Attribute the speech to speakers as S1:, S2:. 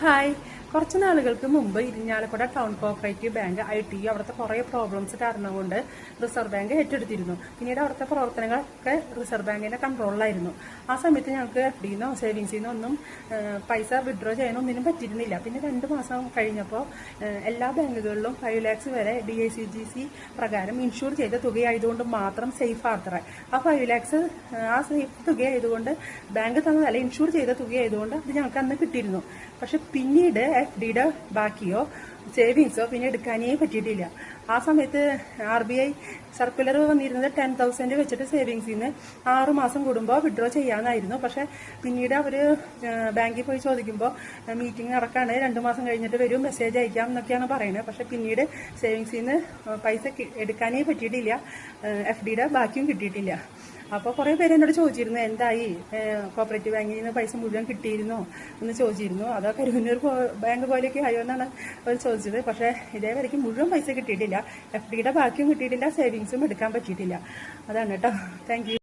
S1: Hi. കുറച്ച് നാളുകൾക്ക് മുമ്പ് Irinjalakuda town cooperative bank ITU അവിടുത്തെ കുറേ പ്രോബ്ലംസ് കാരണം കൊണ്ട് റിസർവ് ബാങ്ക് ഏറ്റെടുത്തിരുന്നു. പിന്നീട് അവിടുത്തെ പ്രവർത്തനങ്ങളൊക്കെ റിസർവ് ബാങ്കിന്റെ കൺട്രോളിലായിരുന്നു. ആ സമയത്ത് ഞങ്ങൾക്ക് FD ന്നോ സേവിങ്സിൽ നിന്നോ ഒന്നും പൈസ വിഡ്രോ ചെയ്യാനോ ഒന്നിനും പറ്റിയിരുന്നില്ല. പിന്നെ 2 മാസം കഴിഞ്ഞപ്പോൾ എല്ലാ ബാങ്കുകളിലും 5 lakhs വരെ DICGC പ്രകാരം ഇൻഷൂർ ചെയ്ത തുകയായതുകൊണ്ട് മാത്രം സേഫ് ആർത്തറായി. ആ 5 lakhs ആ സേഫ് തുകയായതുകൊണ്ട് ബാങ്ക് തന്നതല്ല, ഇൻഷൂർ ചെയ്ത തുകയായതുകൊണ്ട് അത് ഞങ്ങൾക്ക് അന്ന് കിട്ടിയിരുന്നു. പക്ഷെ പിന്നീട് FDയുടെ ബാക്കിയോ സേവിങ്സോ പിന്നെ എടുക്കാനേ പറ്റിയിട്ടില്ല. ആ സമയത്ത് RBI സർക്കുലർ വന്നിരുന്നത് 10,000 വെച്ചിട്ട് സേവിങ്സിൽ നിന്ന് 6 മാസം കൂടുമ്പോൾ വിഡ്രോ ചെയ്യാമെന്നായിരുന്നു. പക്ഷെ പിന്നീട് അവർ ബാങ്കിൽ പോയി ചോദിക്കുമ്പോൾ മീറ്റിംഗ് നടക്കാണ്, 2 മാസം കഴിഞ്ഞിട്ട് വരും, മെസ്സേജ് അയക്കാം എന്നൊക്കെയാണ് പറയുന്നത്. പക്ഷെ പിന്നീട് സേവിങ്സിൽ നിന്ന് പൈസ എടുക്കാനേ പറ്റിയിട്ടില്ല, FDയുടെ ബാക്കിയും കിട്ടിയിട്ടില്ല. അപ്പോൾ കുറേ പേര് എന്നോട് ചോദിച്ചിരുന്നു, എന്തായി, കോപ്പറേറ്റീവ് ബാങ്കിൽ നിന്ന് പൈസ മുഴുവൻ കിട്ടിയിരുന്നോ എന്ന് ചോദിച്ചിരുന്നു. അതോ കരുവന്നൂർ ബാങ്ക് പോലെയൊക്കെ ആയോ എന്നാണ് അവർ ചോദിച്ചത്. പക്ഷേ ഇതേവരയ്ക്ക് മുഴുവൻ പൈസ കിട്ടിയിട്ടില്ല, FDയുടെ ബാക്കിയും കിട്ടിയിട്ടില്ല, സേവിങ്സും എടുക്കാൻ പറ്റിയിട്ടില്ല. അതാണ് കേട്ടോ. Thank you.